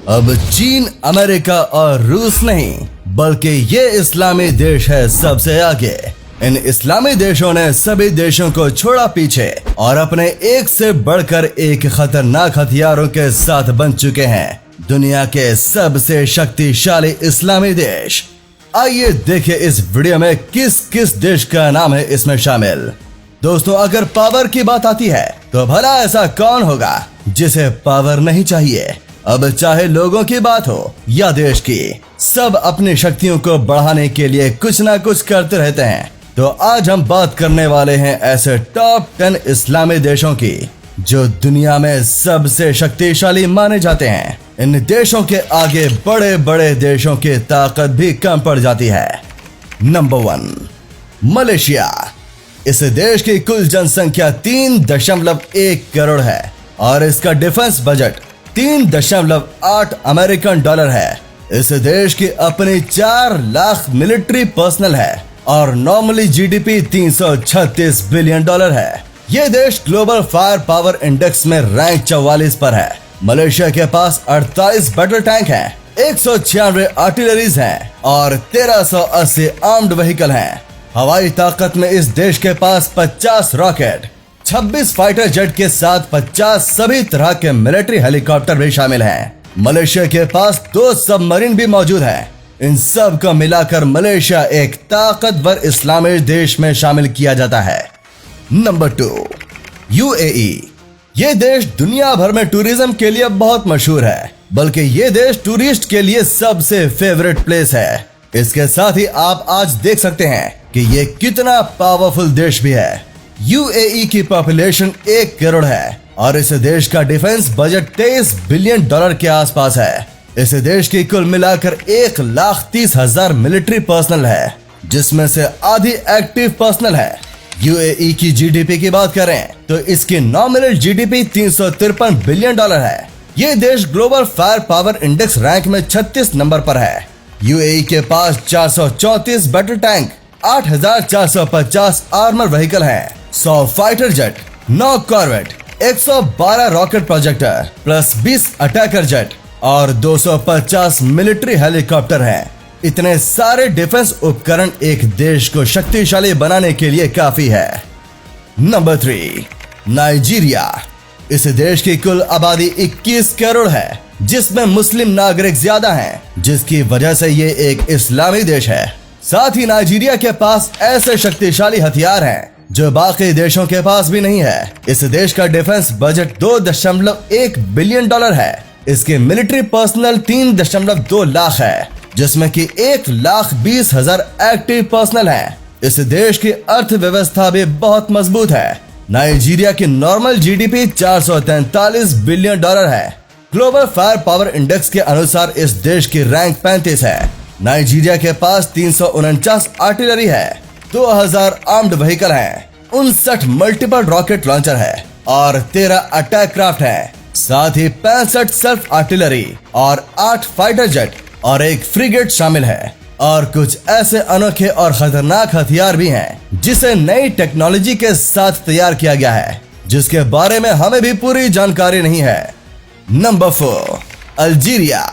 अब चीन, अमेरिका और रूस नहीं, बल्कि ये इस्लामी देश है सबसे आगे। इन इस्लामी देशों ने सभी देशों को छोड़ा पीछे और अपने एक से बढ़कर एक खतरनाक हथियारों के साथ बन चुके हैं दुनिया के सबसे शक्तिशाली इस्लामी देश। आइए देखिए इस वीडियो में किस किस देश का नाम है इसमें शामिल। दोस्तों, अगर पावर की बात आती है तो भला ऐसा कौन होगा जिसे पावर नहीं चाहिए। अब चाहे लोगों की बात हो या देश की, सब अपनी शक्तियों को बढ़ाने के लिए कुछ ना कुछ करते रहते हैं। तो आज हम बात करने वाले हैं ऐसे टॉप 10 इस्लामी देशों की जो दुनिया में सबसे शक्तिशाली माने जाते हैं। इन देशों के आगे बड़े बड़े देशों की ताकत भी कम पड़ जाती है। Number 1, Malaysia. इस देश की कुल जनसंख्या 3.1 करोड़ है और इसका डिफेंस बजट 3.8 अमेरिकन डॉलर है। इस देश की अपनी 4 लाख मिलिट्री पर्सनल है और नॉर्मली जीडीपी 336 बिलियन डॉलर है। ये देश ग्लोबल फायर पावर इंडेक्स में रैंक 44 पर है। मलेशिया के पास 48 बैटल टैंक हैं, 196 आर्टिलरीज हैं और 1380 आर्म्ड व्हीकल हैं। हवाई ताकत में इस देश के पास 50 रॉकेट, 26 फाइटर जेट के साथ 50 सभी तरह के मिलिट्री हेलीकॉप्टर भी शामिल हैं। मलेशिया के पास 2 सबमरीन भी मौजूद हैं। इन सब को मिलाकर मलेशिया एक ताकतवर इस्लामी देश में शामिल किया जाता है। Number 2, UAE. ये देश दुनिया भर में टूरिज्म के लिए बहुत मशहूर है, बल्कि ये देश टूरिस्ट के लिए सबसे फेवरेट प्लेस है। इसके साथ ही आप आज देख सकते हैं कि ये कितना पावरफुल देश भी है। यूएई की पॉपुलेशन 1 करोड़ है और इस देश का डिफेंस बजट 23 बिलियन डॉलर के आसपास है। इस देश की कुल मिलाकर 1,30,000 मिलिट्री पर्सनल है, जिसमें से आधी एक्टिव पर्सनल है। यूएई की जीडीपी की बात करें तो इसकी नॉमिनल जीडीपी 353 बिलियन डॉलर है। ये देश global fire power index rank में 36 नंबर पर है। यूएई के पास 434 बैटल टैंक, 8,450 आर्मर व्हीकल हैं, 100 fighter jet, 9 corvette, 112 rocket projector plus 20 attacker jet और 250 मिलिट्री हेलीकॉप्टर हैं। इतने सारे डिफेंस उपकरण एक देश को शक्तिशाली बनाने के लिए काफी है। Number 3, Nigeria. इस देश की कुल आबादी 21 करोड़ है, जिसमें मुस्लिम नागरिक ज्यादा हैं, जिसकी वजह से ये एक इस्लामी देश है। साथ ही नाइजीरिया के पास ऐसे शक्तिशाली हथियार हैं जो बाकी देशों के पास भी नहीं है। इस देश का डिफेंस बजट 2.1 बिलियन डॉलर है। इसके मिलिट्री पर्सनल 3.2 लाख है, जिसमें कि 1,20,000 एक्टिव पर्सनल हैं। इस देश की अर्थव्यवस्था भी बहुत मजबूत है। नाइजीरिया की नॉर्मल जीडीपी 443 बिलियन डॉलर है। ग्लोबल फायर पावर इंडेक्स के अनुसार इस देश की रैंक 35 है। नाइजीरिया के पास 349 आर्टिलरी है, 2000 आर्म्ड व्हीकल हैं, 59 मल्टीपल रॉकेट लॉन्चर है और 13 अटैक क्राफ्ट है। साथ ही 65 सेल्फ आर्टिलरी और 8 फाइटर जेट और 1 फ्रिगेट शामिल है। और कुछ ऐसे अनोखे और खतरनाक हथियार भी हैं जिसे नई टेक्नोलॉजी के साथ तैयार किया गया है, जिसके बारे में हमें भी पूरी जानकारी नहीं है। Number 4, Algeria.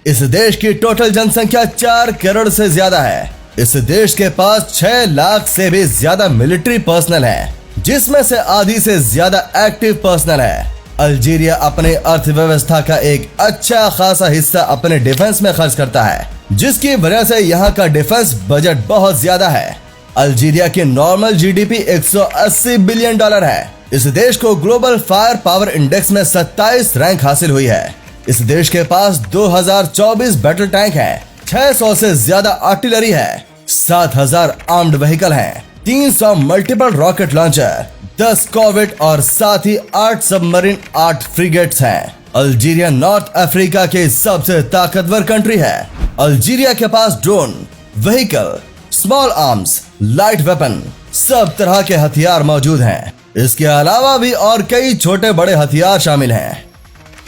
इस देश की टोटल जनसंख्या 4 करोड़ से ज्यादा है। इस देश के पास 6 लाख से भी ज्यादा मिलिट्री पर्सनल है, जिसमें से आधी से ज्यादा एक्टिव पर्सनल है। अल्जीरिया अपने अर्थव्यवस्था का एक अच्छा खासा हिस्सा अपने डिफेंस में खर्च करता है, जिसकी वजह से यहाँ का डिफेंस बजट बहुत ज्यादा है। अल्जीरिया की नॉर्मल जीडीपी 180 बिलियन डॉलर है। इस देश को ग्लोबल फायर पावर इंडेक्स में 27 रैंक हासिल हुई है। इस देश के पास 2024 बैटल टैंक हैं, 600 से ज्यादा आर्टिलरी है, 7,000 आर्म्ड व्हीकल हैं, 300 मल्टीपल रॉकेट लॉन्चर, 10 कॉर्वेट और साथ ही 8 सबमरीन, 8 फ्रिगेट्स हैं। अल्जीरिया नॉर्थ अफ्रीका की सबसे ताकतवर कंट्री है। अल्जीरिया के पास drone, vehicle, small arms, light weapon, सब तरह के हथियार मौजूद हैं। इसके अलावा भी और कई छोटे बड़े हथियार शामिल हैं।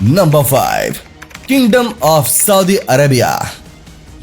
Number 5, kingdom of Saudi Arabia.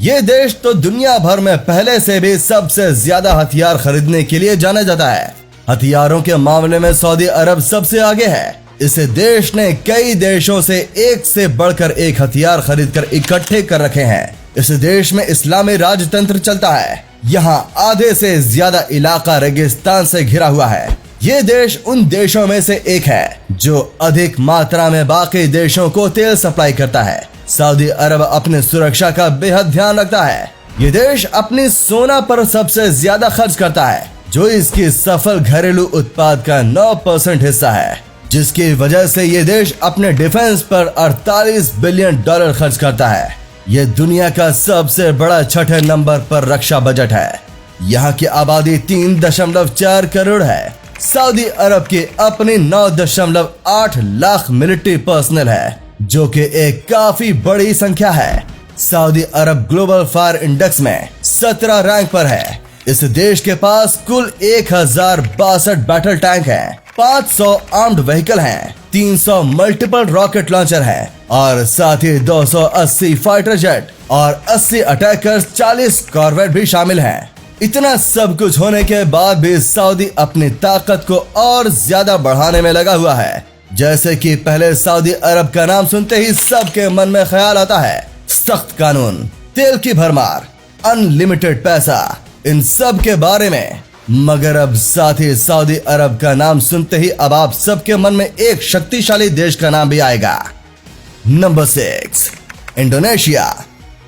ये देश तो दुनिया भर में पहले से भी सबसे ज्यादा हथियार खरीदने के लिए जाना जाता है। हथियारों के मामले में सऊदी अरब सबसे आगे है। इस देश ने कई देशों से एक से बढ़कर एक हथियार खरीदकर इकट्ठे कर रखे हैं। इस देश में इस्लामी राजतंत्र चलता है। यहाँ आधे से ज्यादा इलाका रेगिस्तान से घिरा हुआ है। ये देश उन देशों में से एक है जो अधिक मात्रा में बाकी देशों को तेल सप्लाई करता है। सऊदी अरब अपनी सुरक्षा का बेहद ध्यान रखता है। ये देश अपनी सोना पर सबसे ज्यादा खर्च करता है, जो इसकी सफल घरेलू उत्पाद का 9% हिस्सा है, जिसकी वजह से ये देश अपने डिफेंस पर 48 बिलियन डॉलर खर्च करता है। ये दुनिया का सबसे बड़ा छठे नंबर पर रक्षा बजट है। यहाँ की आबादी 3.4 करोड़ है। सऊदी अरब की अपनी 9.8 लाख मिलिट्री पर्सनल है, जो कि एक काफी बड़ी संख्या है। सऊदी अरब ग्लोबल फायर इंडेक्स में 17 रैंक पर है। इस देश के पास कुल 1062 बैटल टैंक हैं, 500 आर्म्ड व्हीकल हैं, 300 मल्टीपल रॉकेट लॉन्चर हैं और साथ ही 280 फाइटर जेट और 80 अटैकर्स, 40 कॉर्वेट भी शामिल हैं। इतना सब कुछ होने के बाद भी सऊदी अपनी ताकत को और ज्यादा बढ़ाने में लगा हुआ है। जैसे कि पहले सऊदी अरब का नाम सुनते ही सबके मन में ख्याल आता है सख्त कानून, तेल की भरमार, अनलिमिटेड पैसा, इन सब के बारे में। मगर अब साथ ही सऊदी अरब का नाम सुनते ही अब आप सबके मन में एक शक्तिशाली देश का नाम भी आएगा। Number 6, Indonesia.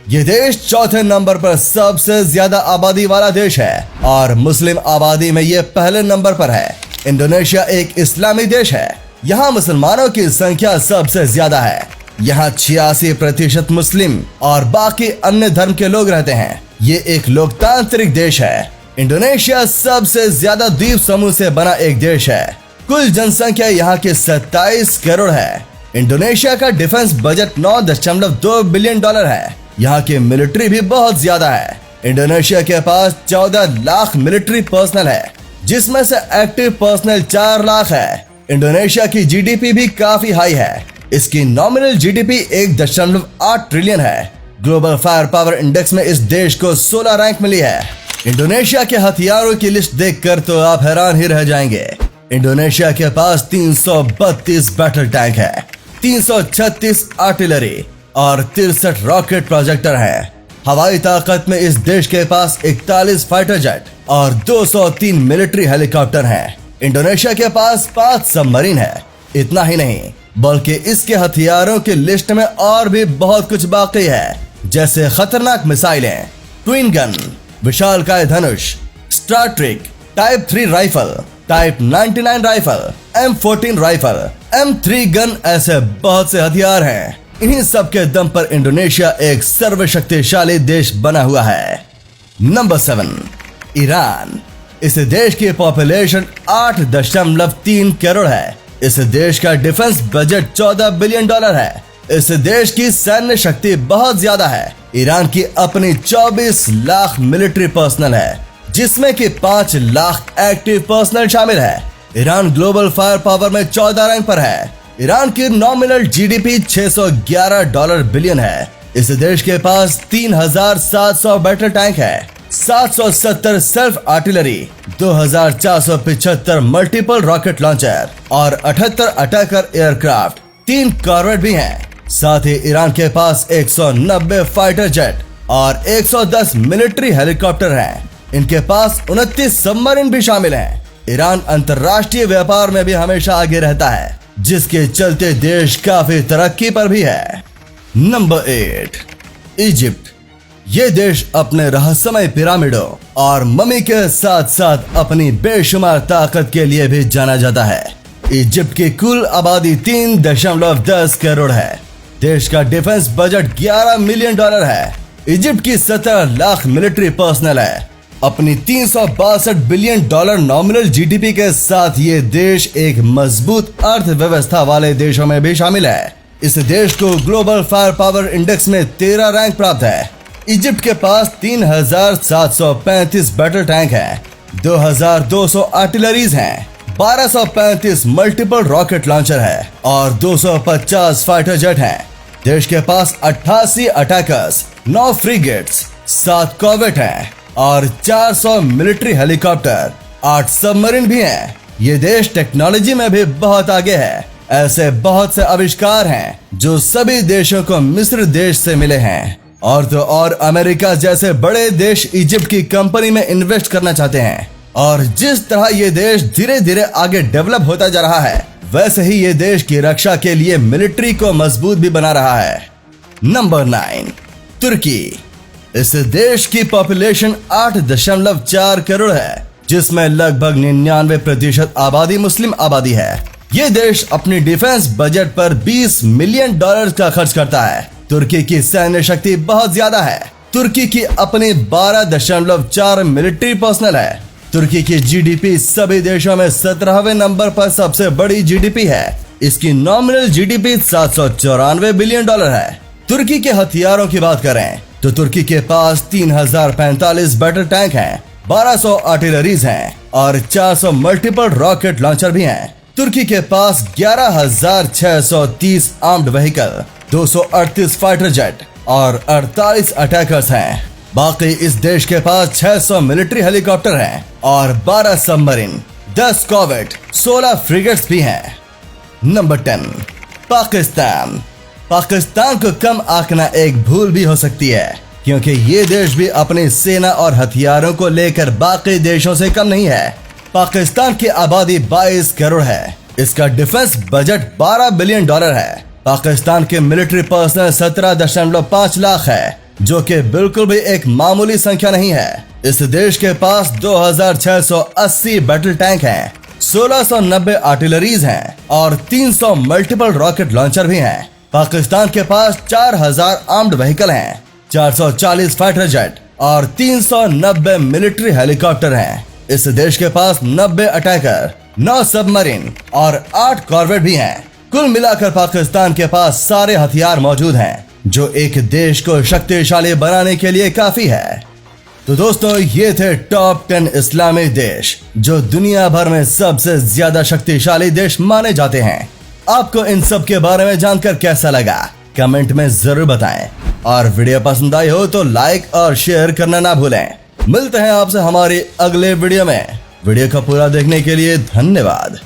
ये देश चौथे नंबर पर सबसे ज्यादा आबादी वाला देश है और मुस्लिम आबादी में ये पहले नंबर पर है। इंडोनेशिया एक इस्लामी देश है। यहाँ मुसलमानों की संख्या सबसे ज्यादा है। यहाँ 86% मुस्लिम और बाकी अन्य धर्म के लोग रहते हैं। ये एक लोकतांत्रिक देश है। इंडोनेशिया सबसे ज्यादा द्वीप समूह से बना एक देश है। कुल जनसंख्या यहाँ की 27 करोड़ है। इंडोनेशिया का डिफेंस बजट 9.2 बिलियन डॉलर है। यहाँ की मिलिट्री भी बहुत ज्यादा है। इंडोनेशिया के पास 14 लाख मिलिट्री पर्सनल है, जिसमें से एक्टिव पर्सनल 4 लाख है। इंडोनेशिया की जीडीपी भी काफी हाई है। इसकी नॉमिनल जीडीपी 1.8 ट्रिलियन है। ग्लोबल फायर पावर इंडेक्स में इस देश को 16 रैंक मिली है। इंडोनेशिया के हथियारों की लिस्ट देखकर तो आप हैरान ही रह जाएंगे। इंडोनेशिया के पास 332 बैटल टैंक है, 336 आर्टिलरी और 63 रॉकेट प्रोजेक्टर है। हवाई ताकत में इस देश के पास 41 फाइटर जेट और 203 मिलिट्री हेलीकॉप्टर हैं। इंडोनेशिया के पास 5 सबमरीन है। इतना ही नहीं, बल्कि इसके हथियारों की लिस्ट में और भी बहुत कुछ बाकी है, जैसे खतरनाक मिसाइलें, ट्विन गन, विशालकाय धनुष, star trick, type 3 rifle, type 99 rifle, M14 rifle, M3 gun, ऐसे बहुत से हथियार हैं। इन्हीं सब के दम पर इंडोनेशिया एक सर्वशक्तिशाली देश बना हुआ है। Number 7, Iran. इस देश की पॉपुलेशन 8.3 करोड़ है। इस देश का डिफेंस बजट 14 बिलियन डॉलर है। इस देश की सैन्य शक्ति बहुत ज्यादा है। ईरान की अपनी 24 लाख मिलिट्री पर्सनल है, जिसमें कि 5 लाख एक्टिव पर्सनल शामिल है। ईरान ग्लोबल फायर पावर में 14 रैंक पर है। ईरान की नॉमिनल जीडीपी 611 बिलियन है। इस देश के पास 3700 बैटल टैंक है, 770 self artillery, 2475 multiple rocket launcher और 78 अटैकर एयरक्राफ्ट, 3 कॉर्वेट भी हैं। साथ ही ईरान के पास 190 फाइटर जेट और 110 मिलिट्री हेलीकॉप्टर हैं। इनके पास 29 सबमरीन भी शामिल हैं। ईरान अंतर्राष्ट्रीय व्यापार में भी हमेशा आगे रहता है, जिसके चलते देश काफी तरक्की पर भी है। Number 8, Egypt. ये देश अपने रहस्यमय पिरामिडों और ममी के साथ साथ अपनी बेशुमार ताकत के लिए भी जाना जाता है। इजिप्ट की कुल आबादी 3.10 करोड़ है। देश का डिफेंस बजट 11 मिलियन डॉलर है। इजिप्ट की 17 लाख मिलिट्री पर्सनल है। अपनी 362 बिलियन डॉलर नॉमिनल जीडीपी के साथ ये देश एक मजबूत अर्थव्यवस्था वाले देशों में भी शामिल है। इस देश को ग्लोबल फायर पावर इंडेक्स में 13 रैंक प्राप्त है। इजिप्ट के पास 3735 बैटल टैंक है, 2200 आर्टिलरीज हैं, 1235 मल्टीपल रॉकेट लॉन्चर है और 250 फाइटर जेट हैं। देश के पास 88 अटैकर्स, 9 फ्रीगेट्स, 7 कॉर्वेट हैं और 400 मिलिट्री हेलीकॉप्टर, 8 सबमरीन भी हैं। ये देश टेक्नोलॉजी में भी बहुत आगे है। ऐसे बहुत से आविष्कार हैं जो सभी देशों को मिस्र देश से मिले हैं। और तो और अमेरिका जैसे बड़े देश इजिप्ट की कंपनी में इन्वेस्ट करना चाहते हैं। और जिस तरह ये देश धीरे धीरे आगे डेवलप होता जा रहा है, वैसे ही ये देश की रक्षा के लिए मिलिट्री को मजबूत भी बना रहा है। नंबर 9, तुर्की। इस देश की पॉपुलेशन 8.4 करोड़ है, जिसमें लगभग 99% आबादी मुस्लिम आबादी है। ये देश अपनी डिफेंस बजट पर $20 मिलियन का खर्च करता है। तुर्की की सैन्य शक्ति बहुत ज्यादा है। तुर्की की अपनी 12.4 मिलिट्री पर्सनल है। तुर्की की जीडीपी सभी देशों में 17वें नंबर पर सबसे बड़ी जीडीपी है। इसकी नॉमिनल जीडीपी $794 बिलियन है। तुर्की के हथियारों की बात करें तो तुर्की के पास 3045 बैटल टैंक हैं, 1200 आर्टिलरीज हैं और 400 मल्टीपल रॉकेट लॉन्चर भी हैं। तुर्की के पास 11,630 आर्म्ड व्हीकल, 238 फाइटर जेट और 48 अटैकर्स हैं। बाकी इस देश के पास 600 मिलिट्री हेलीकॉप्टर हैं और 12 सबमरीन, 10 कॉर्वेट, 16 फ्रिगेट्स भी हैं। नंबर 10, पाकिस्तान। पाकिस्तान को कम आंकना एक भूल भी हो सकती है, क्योंकि ये देश भी अपनी सेना और हथियारों को लेकर बाकी देशों से कम नहीं है। पाकिस्तान की आबादी 22 करोड़ है। इसका डिफेंस बजट $12 बिलियन है। पाकिस्तान के मिलिट्री पर्सनल 17.5 लाख है, जो कि बिल्कुल भी एक मामूली संख्या नहीं है। इस देश के पास 2680 बैटल टैंक हैं, 1690 आर्टिलरीज हैं और 300 मल्टीपल रॉकेट लॉन्चर भी हैं। पाकिस्तान के पास 4000 आर्म्ड व्हीकल हैं, 440 फाइटर जेट और 390 मिलिट्री हेलीकॉप्टर हैं। इस देश के पास 90 अटैकर, 9 सबमरीन और 8 कॉर्वेट भी हैं। कुल मिलाकर पाकिस्तान के पास सारे हथियार मौजूद हैं, जो एक देश को शक्तिशाली बनाने के लिए काफी है। तो दोस्तों, ये थे टॉप 10 इस्लामी देश जो दुनिया भर में सबसे ज्यादा शक्तिशाली देश माने जाते हैं। आपको इन सब के बारे में जानकर कैसा लगा, कमेंट में जरूर बताएं। और वीडियो पसंद आई हो तो लाइक और शेयर करना ना भूलें। मिलते हैं आपसे हमारी अगले वीडियो में। वीडियो को पूरा देखने के लिए धन्यवाद।